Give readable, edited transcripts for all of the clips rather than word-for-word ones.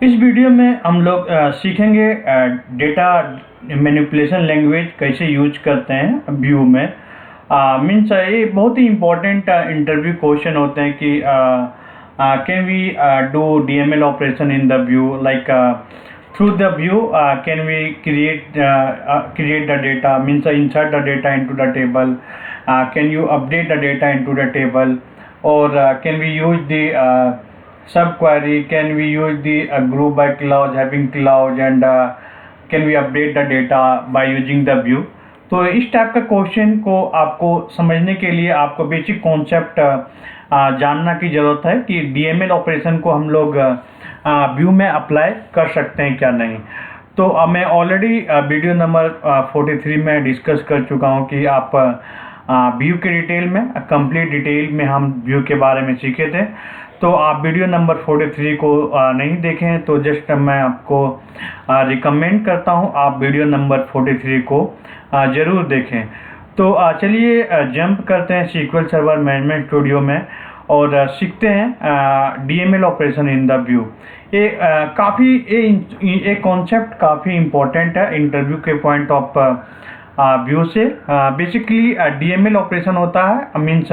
इस वीडियो में हम लोग सीखेंगे डेटा मैनिपुलेशन लैंग्वेज कैसे यूज करते हैं व्यू में। मीन्स ये बहुत ही इम्पोर्टेंट इंटरव्यू क्वेश्चन होते हैं कि can we do DML operation in the view, like through the view can we create the data, means insert the data into the table, can you update the data into the table, or can we use the subquery, can we use the group by clause, having clause, and can we update the data by using the view। तो इस type का question को आपको समझने के लिए आपको basic concept जानना की ज़रूरत है कि डीएमएल ऑपरेशन को हम लोग व्यू में अप्लाई कर सकते हैं क्या नहीं। तो मैं ऑलरेडी वीडियो नंबर 43 में डिस्कस कर चुका हूं कि आप व्यू के डिटेल में, कंप्लीट डिटेल में हम व्यू के बारे में सीखे थे। तो आप वीडियो नंबर 43 को नहीं देखें तो जस्ट मैं आपको रिकमेंड करता हूं आप वीडियो नंबर 43 को ज़रूर देखें। तो चलिए जंप करते हैं सीक्वल सर्वर मैनेजमेंट स्टूडियो में और सीखते हैं DML operation in the view. ये काफ़ी कॉन्सेप्ट काफ़ी इम्पोर्टेंट है इंटरव्यू के पॉइंट ऑफ व्यू से। बेसिकली डीएमएल ऑपरेशन होता है मीन्स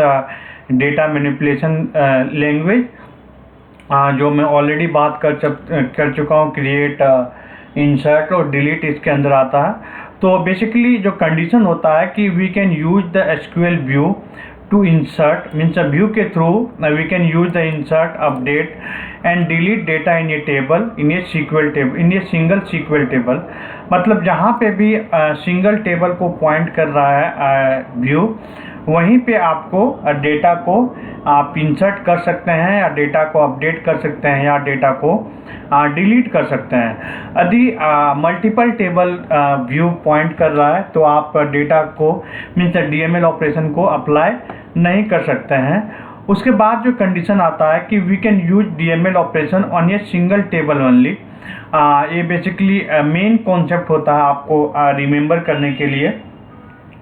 डेटा मैनिपुलेशन लैंग्वेज, जो मैं ऑलरेडी बात कर चुका हूँ। क्रिएट, इंसर्ट और डिलीट इसके अंदर आता है। तो बेसिकली जो कंडीशन होता है कि we can use the SQL view to insert, means view के through we can use the insert, update and delete data in a table, in a single sequel table. मतलब जहाँ पे भी सिंगल टेबल को point कर रहा है view, वहीं पे आपको डेटा को आप इंसर्ट कर सकते हैं या डेटा को अपडेट कर सकते हैं या डेटा को डिलीट कर सकते हैं। यदि मल्टीपल टेबल व्यू पॉइंट कर रहा है तो आप डेटा को मीन्स डीएमएल ऑपरेशन को अप्लाई नहीं कर सकते हैं। उसके बाद जो कंडीशन आता है कि we can use DML operation on a single table only. ये बेसिकली मेन कॉन्सेप्ट होता है आपको रिमेंबर करने के लिए,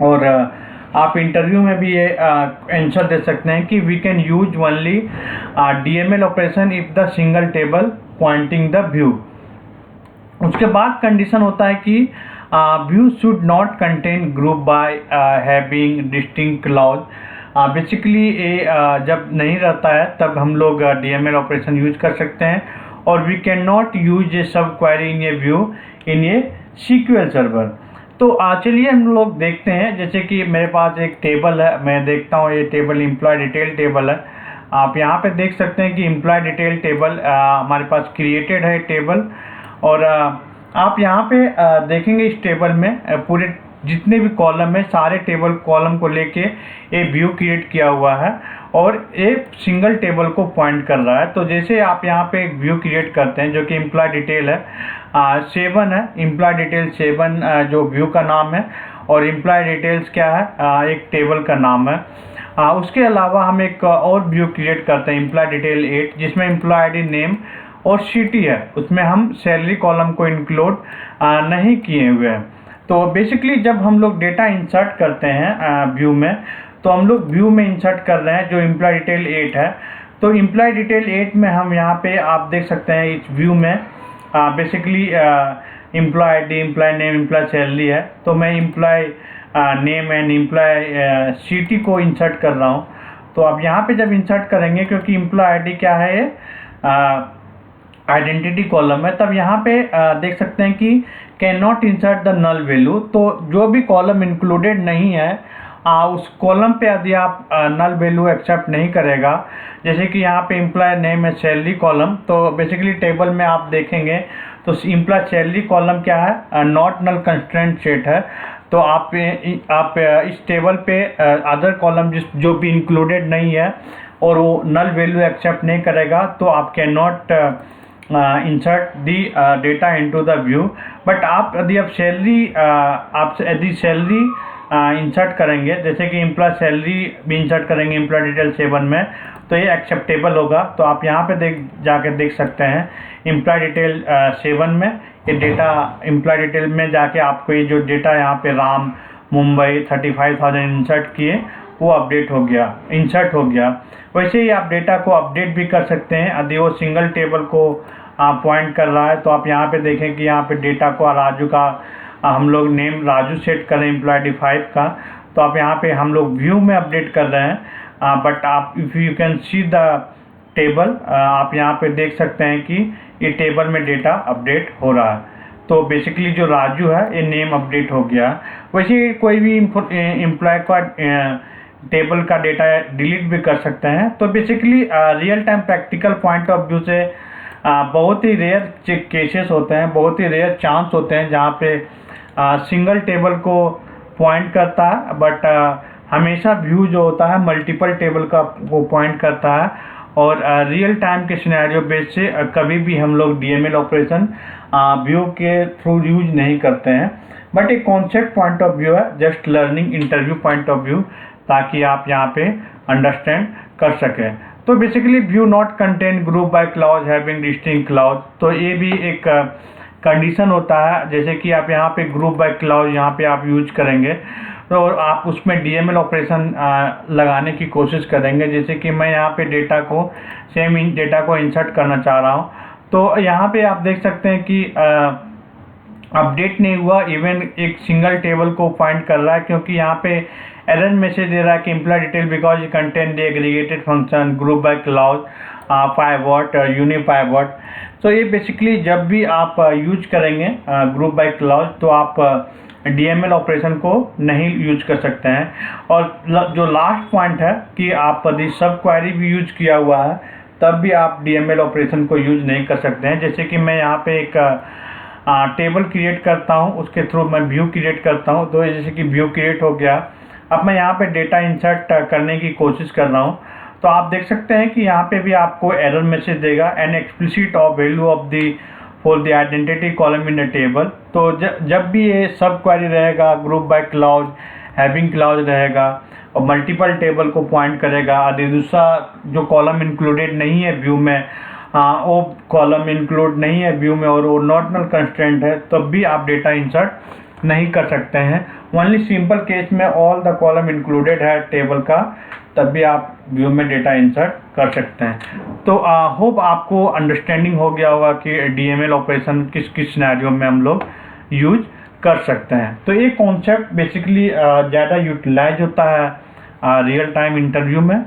और आप इंटरव्यू में भी ये आंसर दे सकते हैं कि we can use only DML operation if the single table pointing the view. उसके बाद कंडीशन होता है कि view should not contain group by having distinct clause. Basically ये जब नहीं रहता है तब हम लोग डीएमएल ऑपरेशन यूज कर सकते हैं। और वी कैन नॉट यूज ए सब query in A view in A SQL server. तो चलिए हम लोग देखते हैं। जैसे कि मेरे पास एक टेबल है, मैं देखता हूँ ये टेबल एम्प्लॉय डिटेल टेबल है। आप यहाँ पे देख सकते हैं कि एम्प्लॉय डिटेल टेबल हमारे पास क्रिएटेड है टेबल। और आप यहाँ पे देखेंगे इस टेबल में पूरे जितने भी कॉलम है, सारे टेबल कॉलम को लेके ये व्यू क्रिएट किया हुआ है और एक सिंगल टेबल को पॉइंट कर रहा है। तो जैसे आप यहाँ पे एक व्यू क्रिएट करते हैं जो कि एम्प्लॉय डिटेल है 7 है, एम्प्लॉय डिटेल 7 जो व्यू का नाम है, और एम्प्लॉय डिटेल्स क्या है, एक टेबल का नाम है। उसके अलावा हम एक और व्यू क्रिएट करते हैं एम्प्लॉय डिटेल 8 जिसमें एम्प्लॉय आईडी, नेम और सिटी है। उसमें हम सैलरी कॉलम को इंक्लूड नहीं किए हुए हैं। तो बेसिकली जब हम लोग डेटा इंसर्ट करते हैं व्यू में, तो हम लोग व्यू में इंसर्ट कर रहे हैं जो एम्प्लॉय डिटेल 8 है। तो एम्प्लॉय डिटेल 8 में हम यहाँ पे आप देख सकते हैं इस व्यू में basically employee ID, employee name, employee salary है। तो मैं employee name and employee city को इंसर्ट कर रहा हूँ। तो अब यहाँ पे जब इंसर्ट करेंगे, क्योंकि एम्प्लॉय आईडी क्या है, आइडेंटिटी कॉलम है, तब यहाँ पे देख सकते हैं कि can not insert the null value. तो जो भी कॉलम इंक्लूडेड नहीं है उस कॉलम पे यदि आप नल वैल्यू एक्सेप्ट नहीं करेगा, जैसे कि यहाँ पे एम्प्लॉय नेम है सैलरी कॉलम, तो बेसिकली टेबल में आप देखेंगे तो एम्प्लॉय सैलरी कॉलम क्या है, नॉट नल कंस्ट्रेंट सेट है। तो आप इस टेबल पे अदर कॉलम जो भी इंक्लूडेड नहीं है और वो नल वैल्यू एक्सेप्ट नहीं करेगा, तो आप can not insert the data into the view. But आप यदि सैलरी इंसर्ट करेंगे, जैसे कि एम्प्लॉय सैलरी भी इंसर्ट करेंगे एम्प्लॉय डिटेल 7 में, तो ये एक्सेप्टेबल होगा। तो आप यहाँ पे जाके देख सकते हैं एम्प्लॉय डिटेल 7 में ये डेटा, एम्प्लॉय डिटेल में जाके आपको ये जो डेटा यहाँ पे राम मुंबई 35,000 इंसर्ट किए वो अपडेट हो गया, इंसर्ट हो गया। वैसे ही आप डेटा को अपडेट भी कर सकते हैं। यदि वो सिंगल टेबल को पॉइंट कर रहा है। तो आप यहाँ पे देखें कि यहाँ पे डेटा को राजू का हम लोग नेम राजू सेट करें एम्प्लॉय ID5 का, तो आप यहाँ पे हम लोग व्यू में अपडेट कर रहे हैं। बट आप if you can see the table, आप यहाँ पे देख सकते हैं कि ये टेबल में डेटा अपडेट हो रहा है। तो बेसिकली जो राजू है ये नेम अपडेट हो गया। वैसे कोई भी एम्प्लॉय का टेबल का डेटा डिलीट भी कर सकते हैं। तो basically real time practical point of view से बहुत ही रेयर केसेस होते हैं, बहुत ही रेयर चांस होते हैं जहाँ पे सिंगल टेबल को पॉइंट करता है, बट हमेशा व्यू जो होता है मल्टीपल टेबल का वो पॉइंट करता है। और रियल टाइम के सिनेरियो बेस से कभी भी हम लोग DML ऑपरेशन व्यू के थ्रू यूज नहीं करते हैं, बट एक कॉन्सेप्ट पॉइंट ऑफ व्यू है, just learning interview point of view, ताकि आप यहाँ पे अंडरस्टैंड कर सकें। तो basically view not contain group by clause having distinct clause, तो ये भी एक कंडीशन होता है। जैसे कि आप यहाँ पे ग्रुप बाय क्लॉज यहाँ पे आप यूज करेंगे तो आप उसमें DML ऑपरेशन लगाने की कोशिश करेंगे। जैसे कि मैं यहाँ पे डेटा को सेम डेटा को इंसर्ट करना चाह रहा हूँ, तो यहाँ पे आप देख सकते हैं कि अपडेट नहीं हुआ, इवन एक सिंगल टेबल को फाइंड कर रहा है, क्योंकि यहाँ पे एरर मैसेज दे रहा है कि employee detail because contain the aggregated function group by clause pivot unpivot. तो ये बेसिकली जब भी आप यूज करेंगे ग्रुप बाय क्लॉज, तो आप DML ऑपरेशन को नहीं यूज कर सकते हैं। और जो लास्ट पॉइंट है कि आप यदि सब क्वेरी भी यूज किया हुआ है तब भी आप DML ऑपरेशन को यूज नहीं कर सकते हैं। जैसे कि मैं यहाँ पे एक टेबल क्रिएट करता हूँ, उसके थ्रू मैं व्यू क्रिएट करता हूँ। तो जैसे कि व्यू क्रिएट हो गया, अब मैं यहाँ पे डेटा इंसर्ट करने की कोशिश कर रहा हूँ, तो आप देख सकते हैं कि यहाँ पे भी आपको एरर मैसेज देगा an explicit of value of the for the identity column in the table. तो जब भी ये सब क्वेरी रहेगा group by clause having clause रहेगा और मल्टीपल टेबल को पॉइंट करेगा, और दूसरा जो कॉलम इंक्लूडेड नहीं है व्यू में, वो कॉलम इंक्लूड नहीं है व्यू में और वो नॉट नल कंस्ट्रेंट है, तब भी आप डेटा इंसर्ट नहीं कर सकते हैं। ओनली सिंपल केस में ऑल द कॉलम इंक्लूडेड है टेबल का, तब भी आप व्यू में डेटा इंसर्ट कर सकते हैं। तो होप आपको अंडरस्टैंडिंग हो गया होगा कि DML ऑपरेशन किस किस सिनेरियो में हम लोग यूज कर सकते हैं। तो ये कॉन्सेप्ट बेसिकली ज़्यादा यूटिलाइज होता है रियल टाइम इंटरव्यू में।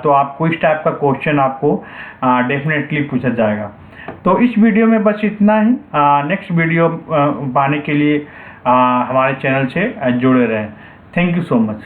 तो आपको इस टाइप का क्वेश्चन आपको डेफिनेटली पूछा जाएगा। तो इस वीडियो में बस इतना ही। नेक्स्ट वीडियो पाने के लिए हमारे चैनल से जुड़े रहें। Thank you so much.